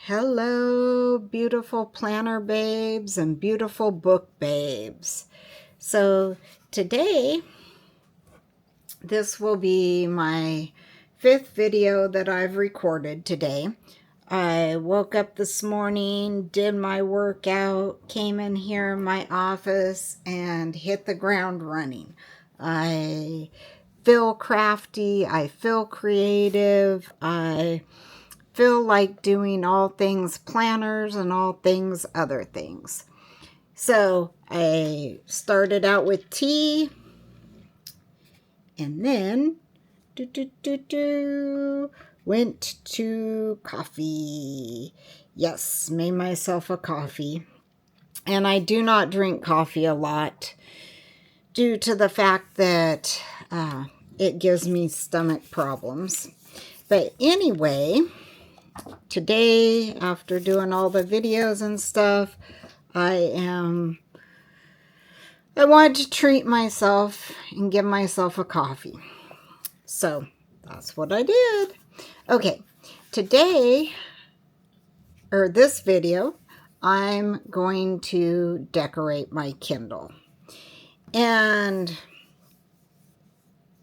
Hello, beautiful planner babes and beautiful book babes. So today, this will be my 5th video that I've recorded today. I woke up this morning, did my workout, came in here in my office, and hit the ground running. I feel crafty, I feel creative, I feel like doing all things planners and all things other things. So I started out with tea and then went to coffee. Yes, made myself a coffee. And I do not drink coffee a lot due to the fact that it gives me stomach problems. But anyway, today, after doing all the videos and stuff, I wanted to treat myself and give myself a coffee. So that's what I did. Okay, today, or this video, I'm going to decorate my Kindle. And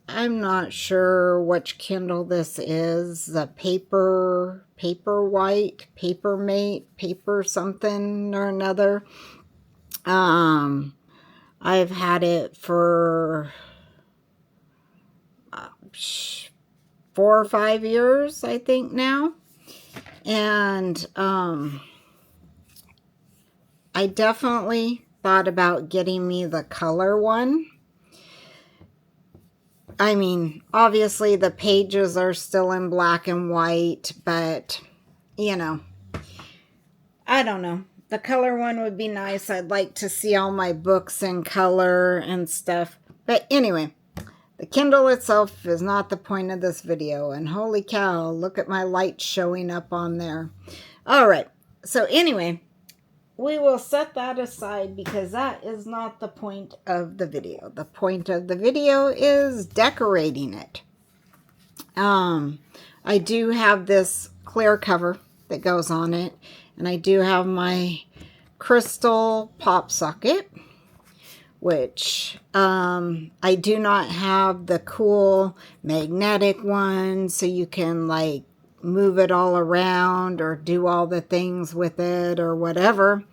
I'm not sure which Kindle this is. The paper white, paper mate, paper something or another. I've had it for 4 or 5 years, I think now. And I definitely thought about getting me the color one. I mean, obviously the pages are still in black and white, but, you know, I don't know. The color one would be nice. I'd like to see all my books in color and stuff. But anyway, the Kindle itself is not the point of this video. And holy cow, look at my light showing up on there. All right. So anyway, we will set that aside because that is not the point of the video. The point of the video is decorating it. I do have this clear cover that goes on it, and I do have my crystal pop socket, which I do not have the cool magnetic one, so you can like move it all around or do all the things with it or whatever.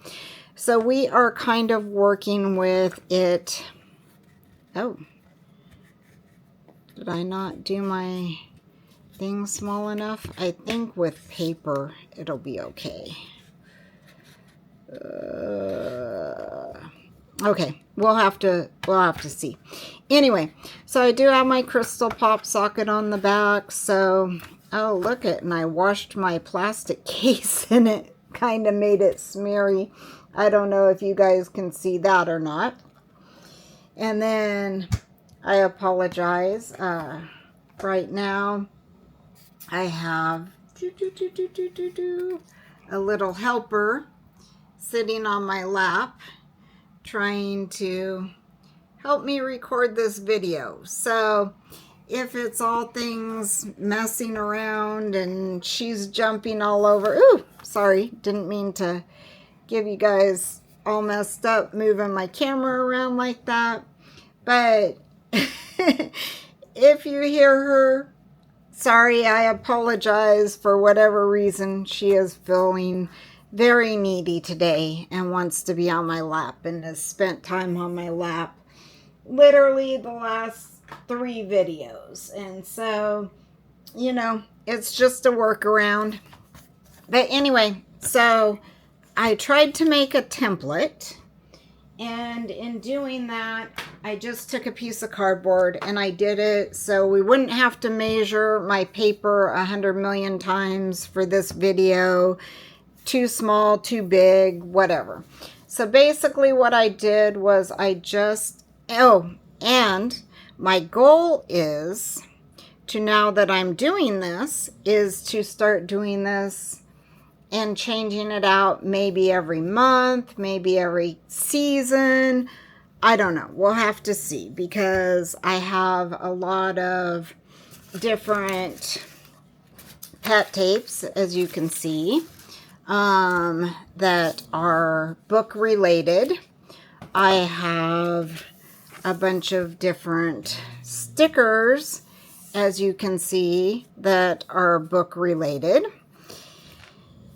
So we are kind of working with it. Oh, did I not do my thing small enough? I think with paper it'll be okay. Okay, we'll have to see. Anyway, so I do have my crystal pop socket on the back. So oh, look it, and I washed my plastic case and it kind of made it smeary. I don't know if you guys can see that or not. And then I apologize. Right now I have a little helper sitting on my lap trying to help me record this video. So if it's all things messing around and she's jumping all over. Ooh, sorry, didn't mean to give you guys all messed up moving my camera around like that. But if you hear her, sorry, I apologize. For whatever reason, she is feeling very needy today and wants to be on my lap and has spent time on my lap literally the last 3 videos. And so, you know, it's just a workaround. But anyway, so I tried to make a template, and in doing that I just took a piece of cardboard and I did it so we wouldn't have to measure my paper 100 million times for this video. Too small, too big, whatever. So basically what I did was and my goal is to, now that I'm doing this, is to start doing this and changing it out maybe every month, maybe every season. I don't know. We'll have to see, because I have a lot of different pet tapes, as you can see. that are book related. I have a bunch of different stickers, as you can see, that are book related.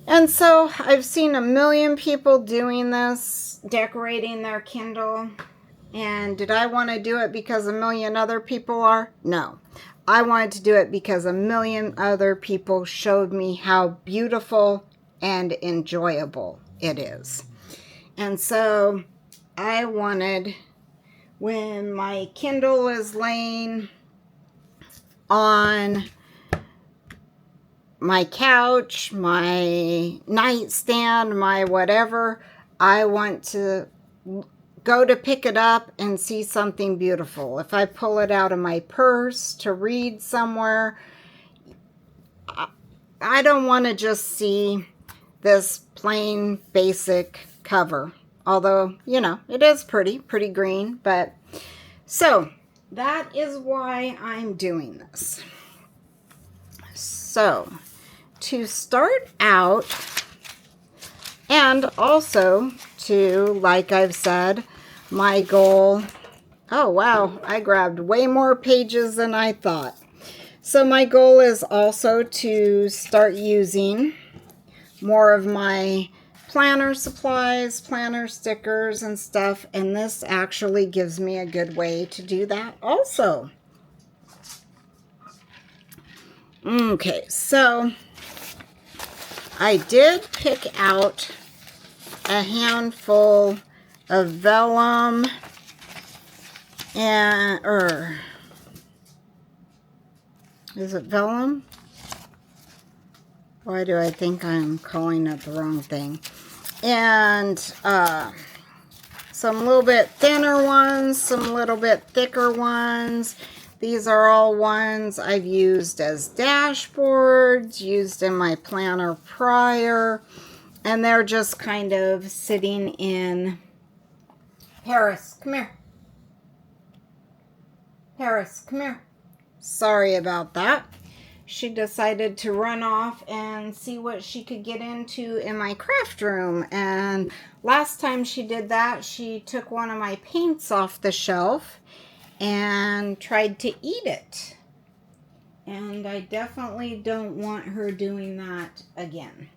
And so I've seen a million people doing this, decorating their Kindle. And did I want to do it because a million other people are? No. I wanted to do it because a million other people showed me how beautiful and enjoyable it is. And so I wanted, when my Kindle is laying on my couch, my nightstand, my whatever, I want to go to pick it up and see something beautiful. If I pull it out of my purse to read somewhere, I don't want to just see this plain basic cover. Although, you know, it is pretty green, but so that is why I'm doing this. So to start out, and also to, like I've said, my goal, oh wow, I grabbed way more pages than I thought. So my goal is also to start using more of my planner supplies, planner stickers and stuff, and this actually gives me a good way to do that also. Okay, so I did pick out a handful of vellum and, is it vellum? Why do I think I'm calling it the wrong thing? And some little bit thinner ones, some little bit thicker ones. These are all ones I've used as dashboards, used in my planner prior, and they're just kind of sitting in. Paris, come here. Paris, come here. Sorry about that. She decided to run off and see what she could get into in my craft room. And last time she did that, she took one of my paints off the shelf and tried to eat it. And I definitely don't want her doing that again.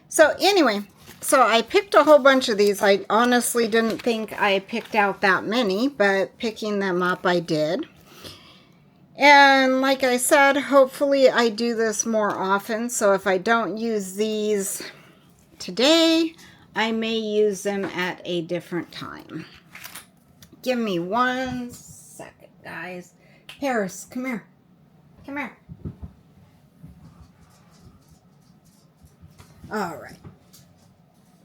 So anyway, so I picked a whole bunch of these. I honestly didn't think I picked out that many, but picking them up I did. And like I said, hopefully I do this more often. So if I don't use these today, I may use them at a different time. Give me 1 second, guys. Paris, come here. Come here. All right.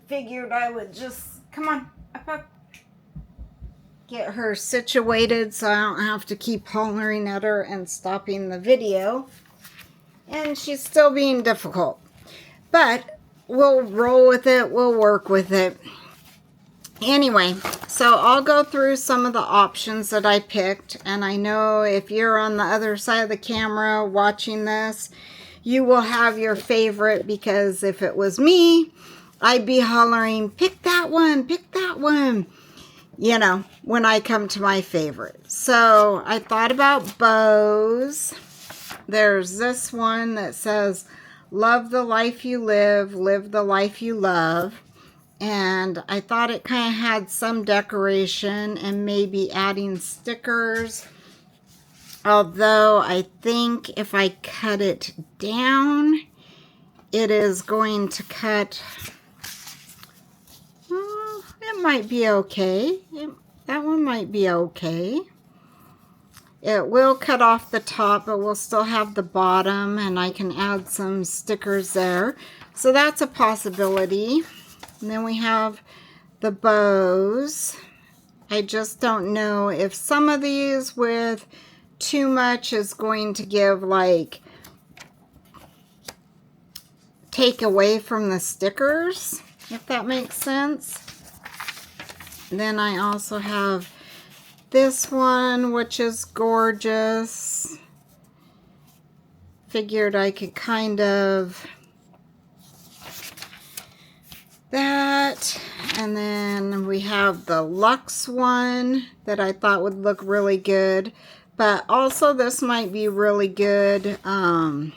Figured I would just, come on, up. Get her situated so I don't have to keep hollering at her and stopping the video. And she's still being difficult. But we'll roll with it. We'll work with it. Anyway, so I'll go through some of the options that I picked. And I know if you're on the other side of the camera watching this, you will have your favorite, because if it was me, I'd be hollering, pick that one, you know, when I come to my favorite. So I thought about bows. There's this one that says, love the life you live the life you love. And I thought it kind of had some decoration and maybe adding stickers. Although I think if I cut it down, it is going to cut, it might be okay. That one might be okay. It will cut off the top, but we'll still have the bottom, and I can add some stickers there. So that's a possibility. And then we have the bows. I just don't know if some of these with too much is going to give, like, take away from the stickers, if that makes sense. Then I also have this one, which is gorgeous. Figured I could kind of And then we have the Luxe one that I thought would look really good. But also this might be really good. Kind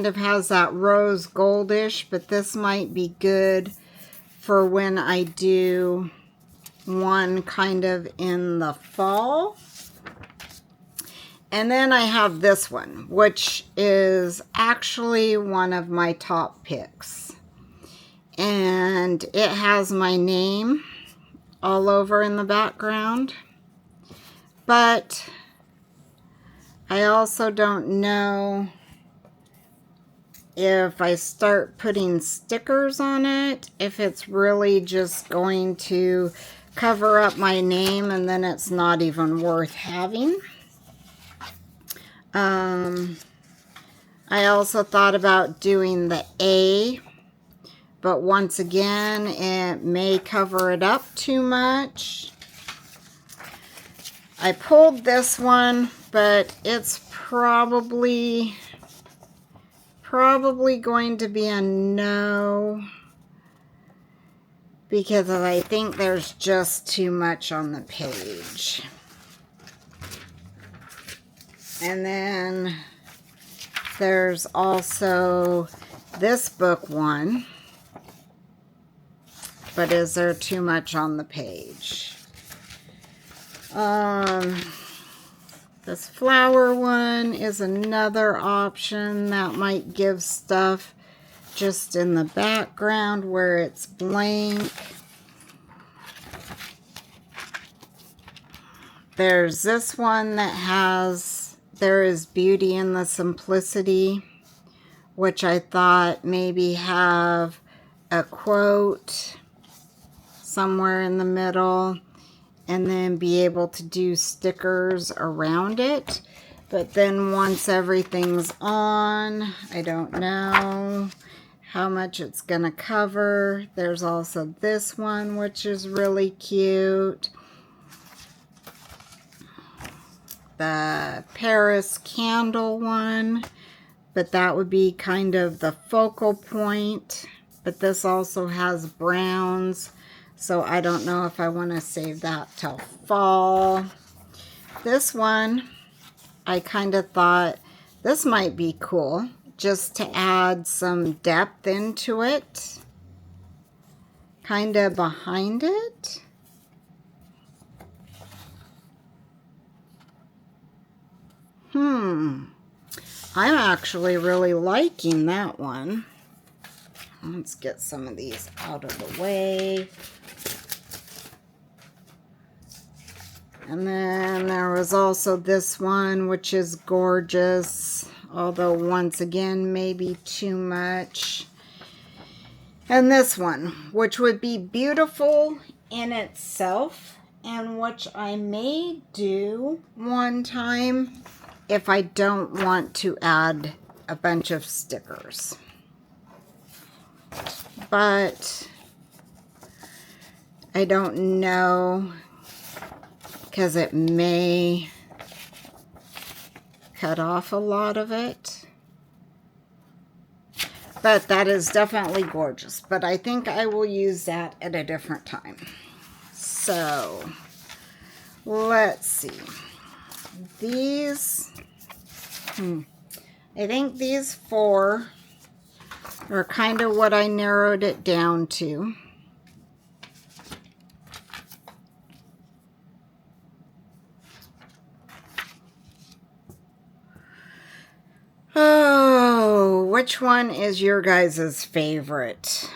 of has that rose goldish, but this might be good for when I do one kind of in the fall. And then I have this one, which is actually one of my top picks. And it has my name all over in the background. But I also don't know if I start putting stickers on it, if it's really just going to cover up my name and then it's not even worth having. I also thought about doing the A, but once again, it may cover it up too much. I pulled this one, but it's probably going to be a no, because I think there's just too much on the page. And then there's also this book one, but is there too much on the page? This flower one is another option that might give stuff just in the background where it's blank. There's this one that has There is Beauty in the Simplicity, which I thought maybe have a quote somewhere in the middle and then be able to do stickers around it. But then once everything's on, I don't know how much it's going to cover. There's also this one, which is really cute. The Paris candle one, but that would be kind of the focal point. But this also has browns, so I don't know if I want to save that till fall. This one, I kind of thought this might be cool just to add some depth into it, kind of behind it. I'm actually really liking that one. Let's get some of these out of the way. And then there was also this one, which is gorgeous, although once again, maybe too much. And this one, which would be beautiful in itself, and which I may do one time if I don't want to add a bunch of stickers. But I don't know, because it may cut off a lot of it. But that is definitely gorgeous. But I think I will use that at a different time. So, let's see. These, I think these 4 are kind of what I narrowed it down to. Oh, which one is your guys' favorite?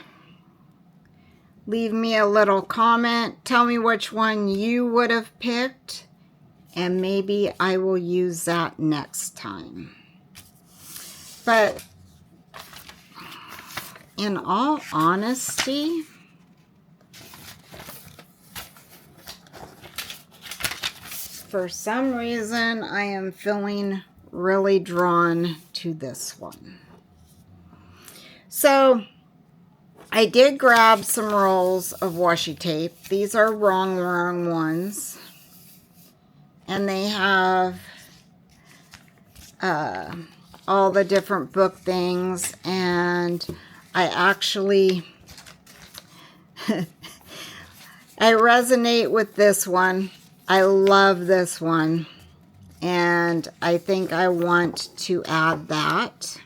Leave me a little comment. Tell me which one you would have picked, and maybe I will use that next time. But in all honesty, for some reason, I am feeling really drawn to this one. So I did grab some rolls of washi tape. These are wrong ones. And they have all the different book things. And I actually I resonate with this one. I love this one. And I think I want to add that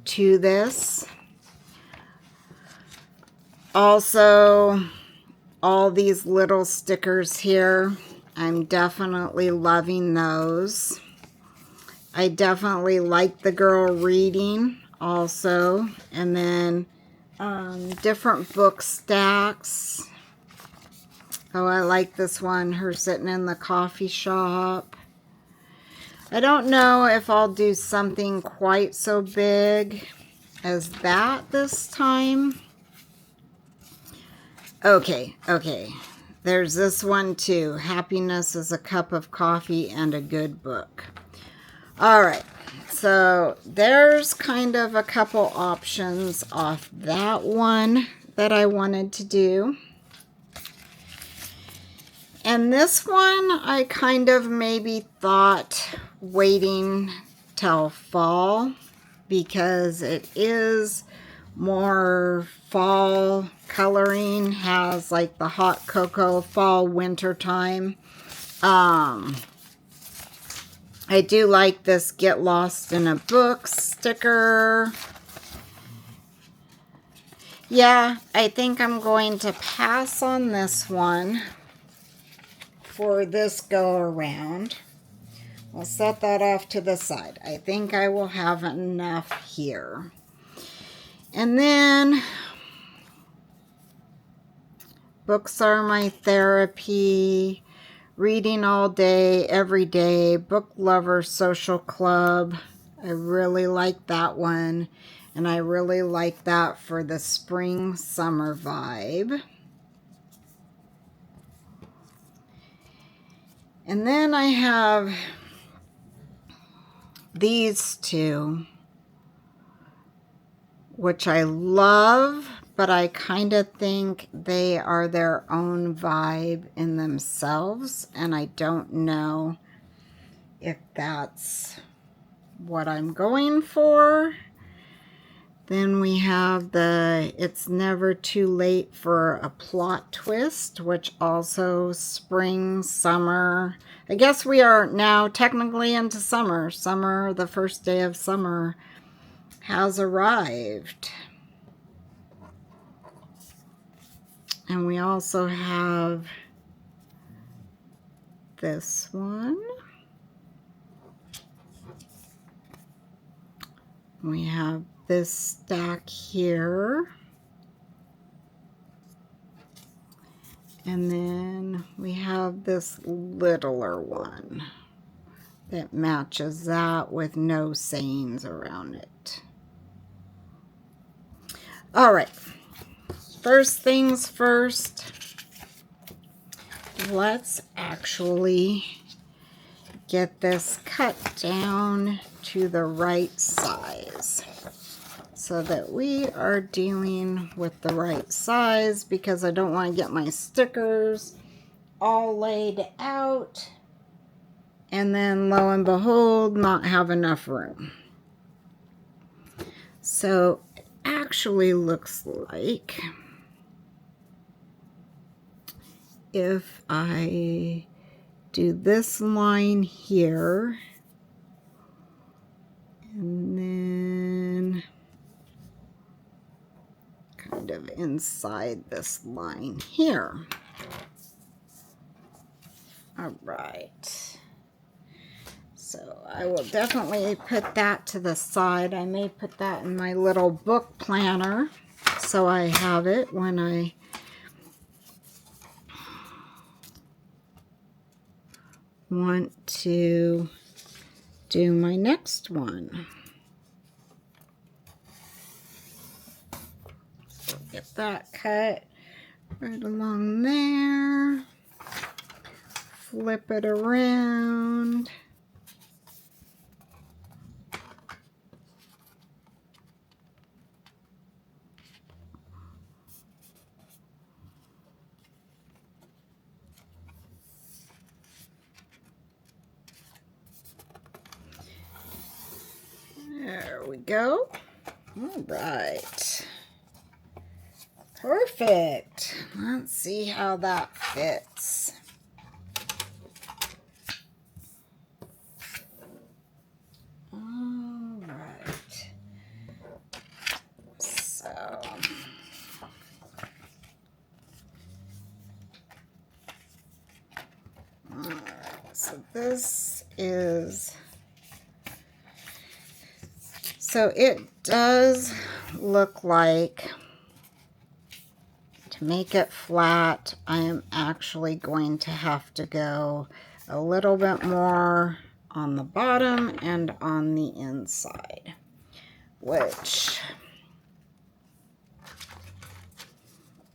to this. Also, all these little stickers here, I'm definitely loving those. I definitely like the girl reading also. And then different book stacks. Oh, I like this one, her sitting in the coffee shop. I don't know if I'll do something quite so big as that this time. Okay. There's this one too. Happiness is a cup of coffee and a good book. All right. So there's kind of a couple options off that one that I wanted to do. And this one, I kind of maybe thought waiting till fall because it is more fall coloring, has like the hot cocoa fall winter time. I do like this Get Lost in a Book sticker. Yeah, I think I'm going to pass on this one for this go around. I'll set that off to the side. I think I will have enough here. And then books are my therapy, reading all day, every day, book lover social club. I really like that one. And I really like that for the spring summer vibe. And then I have these two, which I love, but I kind of think they are their own vibe in themselves, and I don't know if that's what I'm going for. Then we have the It's Never Too Late for a Plot Twist, which also spring, summer. I guess we are now technically into summer. Summer, the first day of summer has arrived. And we also have this one. We have this stack here. And then we have this littler one that matches that with no sayings around it. All right. First things first, let's actually get this cut down to the right size so that we are dealing with the right size, because I don't want to get my stickers all laid out and then lo and behold not have enough room. So it actually looks like if I do this line here and then kind of inside this line here. All right. So I will definitely put that to the side. I may put that in my little book planner so I have it when I want to do my next one. So get that cut right along there. Flip it around. There we go. All right. Perfect. let's see how that fits. All right. So, all right. So this is, so it does look like, to make it flat, I am actually going to have to go a little bit more on the bottom and on the inside, which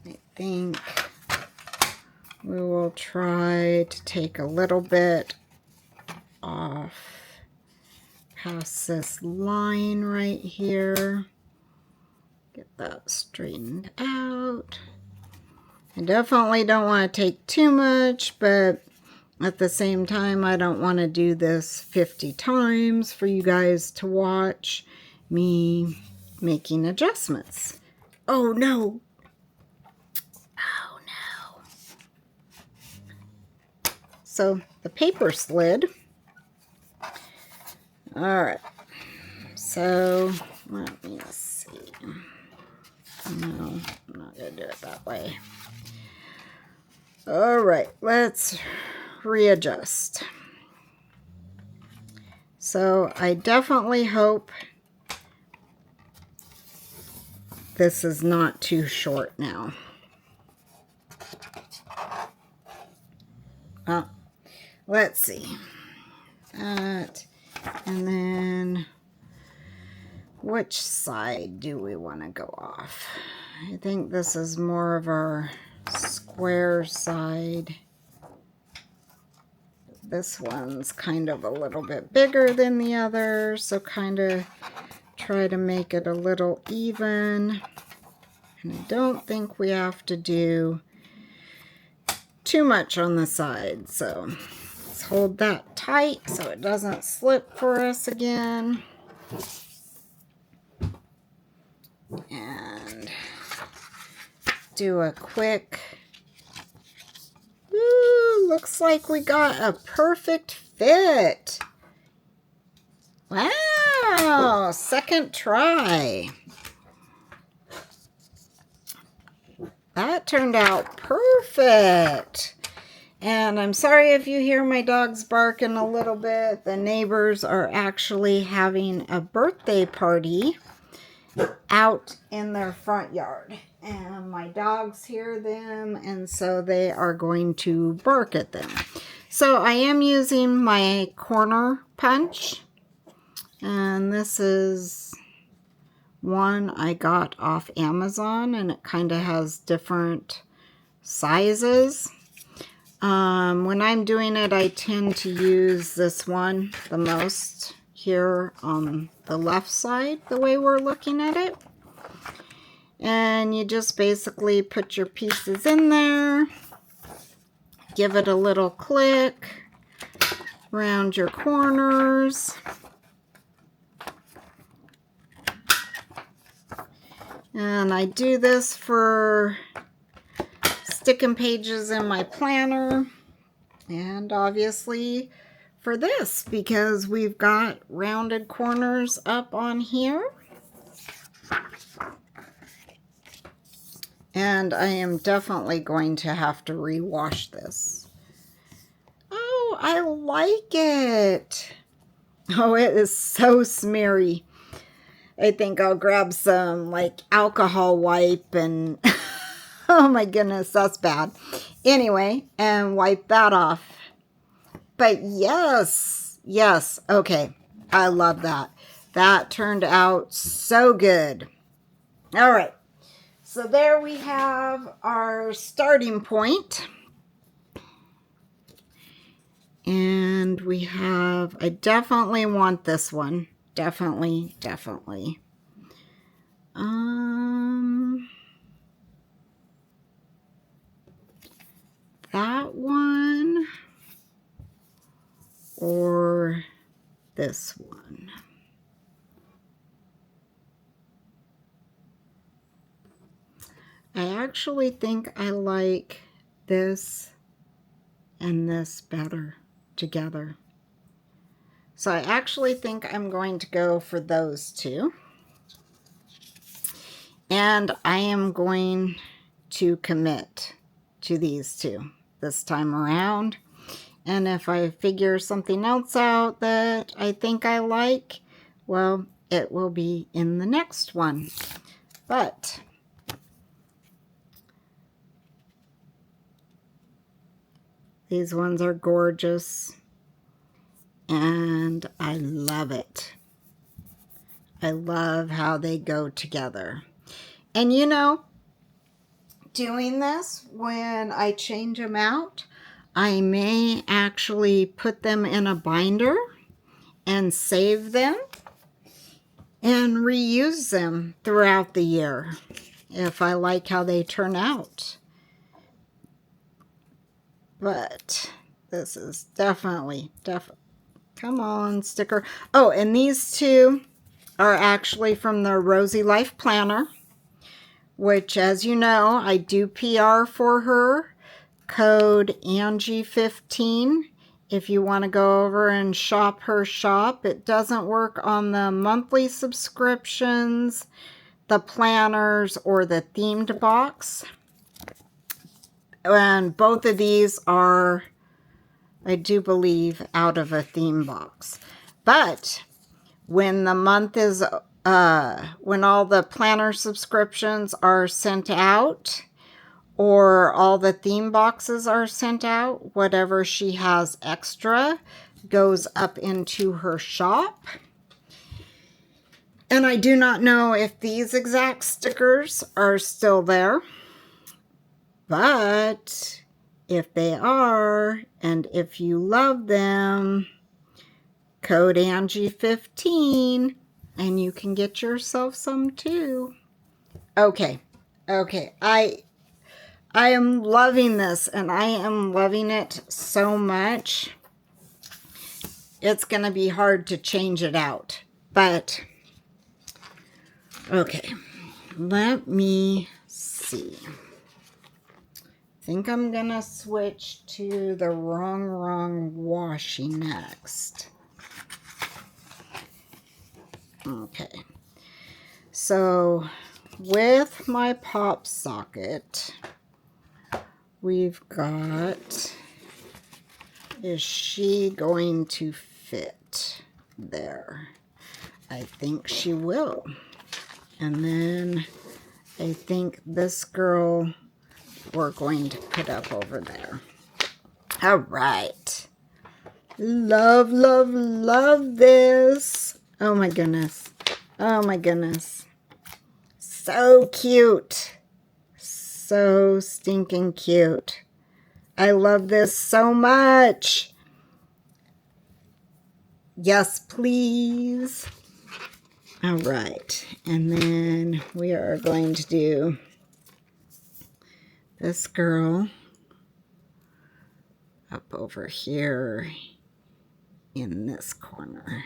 I think we will try to take a little bit off past this line right here. Get that straightened out. I definitely don't want to take too much, but at the same time, I don't want to do this 50 times for you guys to watch me making adjustments. Oh no. Oh no. So the paper slid. All right. So let me see. No, I'm not going to do it that way. All right, let's readjust. So I definitely hope this is not too short now. Well, let's see. That, and then which side do we want to go off? I think this is more of our square side. This one's kind of a little bit bigger than the other, so kind of try to make it a little even. And I don't think we have to do too much on the side, so let's hold that tight so it doesn't slip for us again. And do a quick, ooh, looks like we got a perfect fit. Wow, second try. That turned out perfect. And I'm sorry if you hear my dogs barking a little bit. The neighbors are actually having a birthday party out in their front yard. And my dogs hear them, and so they are going to bark at them. So I am using my corner punch. And this is one I got off Amazon, and it kind of has different sizes. When I'm doing it, I tend to use this one the most here on the left side, the way we're looking at it. And you just basically put your pieces in there, give it a little click around your corners. And I do this for sticking pages in my planner, and obviously for this, because we've got rounded corners up on here. And I am definitely going to have to rewash this. Oh, I like it. Oh, it is so smeary. I think I'll grab some like alcohol wipe and oh my goodness, that's bad. Anyway, and wipe that off. But yes, okay. I love that. That turned out so good. All right. So there we have our starting point. And we have, I definitely want this one. Definitely. That one or this one. I actually think I like this and this better together. So I actually think I'm going to go for those two. And I am going to commit to these two this time around. And if I figure something else out that I think I like, well, it will be in the next one. But these ones are gorgeous. And I love it. I love how they go together. And you know, doing this, when I change them out, I may actually put them in a binder and save them and reuse them throughout the year if I like how they turn out. But this is definitely, come on, sticker. Oh, and these two are actually from the Rosy Life Planner, which, as you know, I do PR for her. Code Angie15 if you want to go over and shop her shop. It doesn't work on the monthly subscriptions, the planners, or the themed box. And both of these are, I do believe, out of a theme box. But when the month is, when all the planner subscriptions are sent out, or all the theme boxes are sent out, whatever she has extra goes up into her shop. And I do not know if these exact stickers are still there, but if they are, and if you love them, code Angie15 and you can get yourself some too. Okay, I am loving this, and I am loving it so much. It's going to be hard to change it out. But, okay, let me see. I think I'm going to switch to the wrong washi next. Okay. So, with my pop socket, we've got, is she going to fit there? I think she will. And then I think this girl we're going to put up over there. All right. Love, love, love this. Oh my goodness. Oh my goodness. So cute. So stinking cute. I love this so much. Yes, please. All right. And then we are going to do this girl up over here in this corner.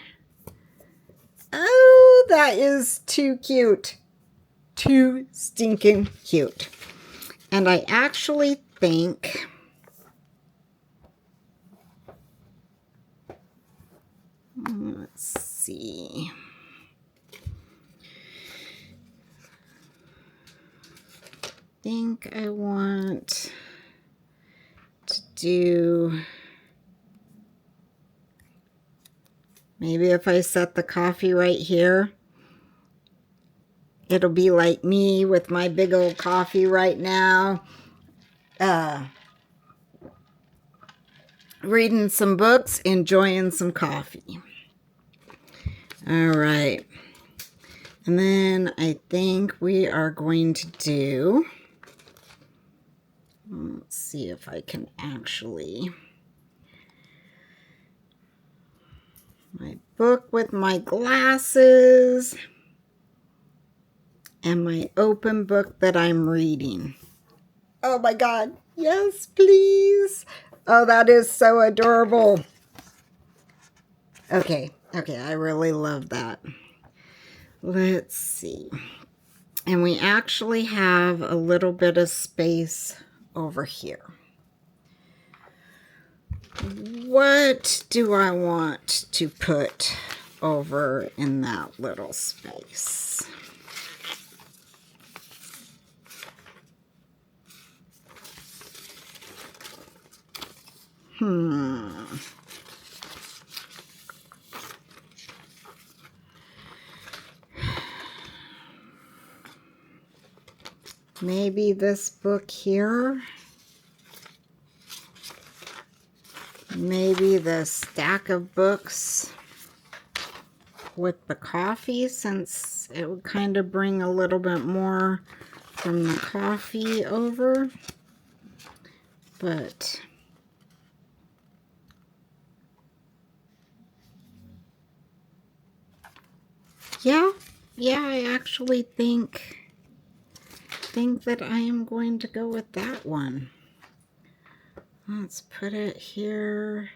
Oh, that is too cute. Too stinking cute. And I actually think let's see. I think I want to do, maybe if I set the coffee right here, it'll be like me with my big old coffee right now. Reading some books, enjoying some coffee. All right. And then I think we are going to do, let's see if I can actually, my book with my glasses and my open book that I'm reading. Oh my God. Yes, please. Oh, that is so adorable. Okay, I really love that. Let's see. And we actually have a little bit of space over here. What do I want to put over in that little space? Maybe this book here. Maybe the stack of books with the coffee, since it would kind of bring a little bit more from the coffee over. But yeah, I actually think that I am going to go with that one. Let's put it here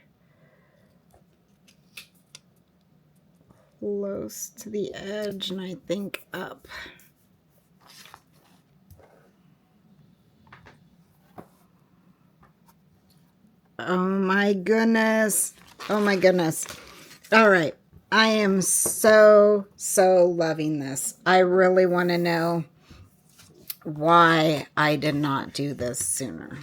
close to the edge, and I think up. Oh my goodness. Oh my goodness. All right. I am so loving this. I really want to know why I did not do this sooner.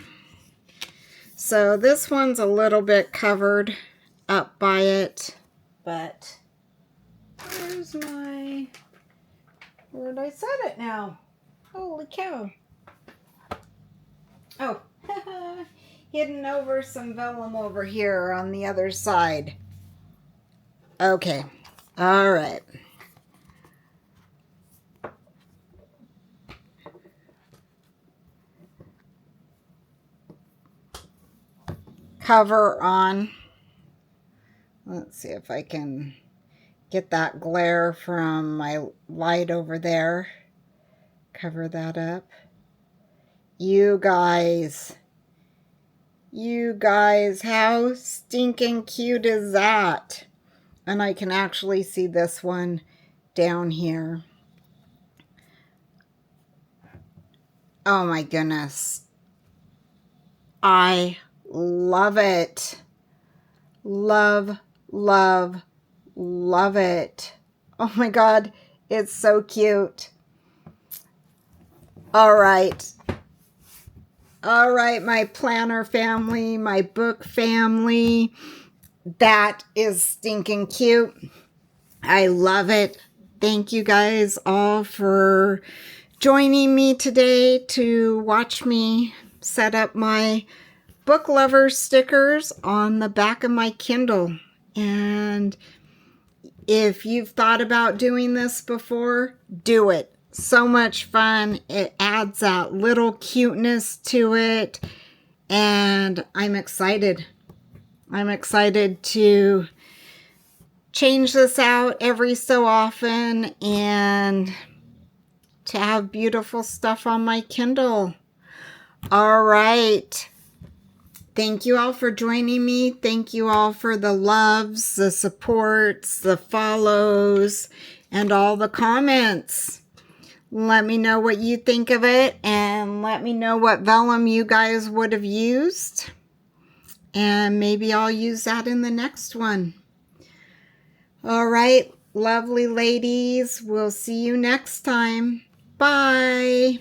So this one's a little bit covered up by it, but where's my, where did I set it now? Holy cow. Oh, hidden over some vellum over here on the other side. Okay, all right. Cover on. Let's see if I can get that glare from my light over there. Cover that up. You guys, how stinking cute is that? And I can actually see this one down here. Oh my goodness. I love it. Love it. Oh my God, it's so cute. All right, my planner family, my book family, that is stinking cute. I love it. Thank you guys all for joining me today to watch me set up my book lover stickers on the back of my Kindle. And if you've thought about doing this before, do it. So much fun. It adds that little cuteness to it. And I'm excited. I'm excited to change this out every so often and to have beautiful stuff on my Kindle. All right. Thank you all for joining me. Thank you all for the loves, the supports, the follows, and all the comments. Let me know what you think of it, and let me know what vellum you guys would have used. And maybe I'll use that in the next one. All right, lovely ladies. We'll see you next time. Bye.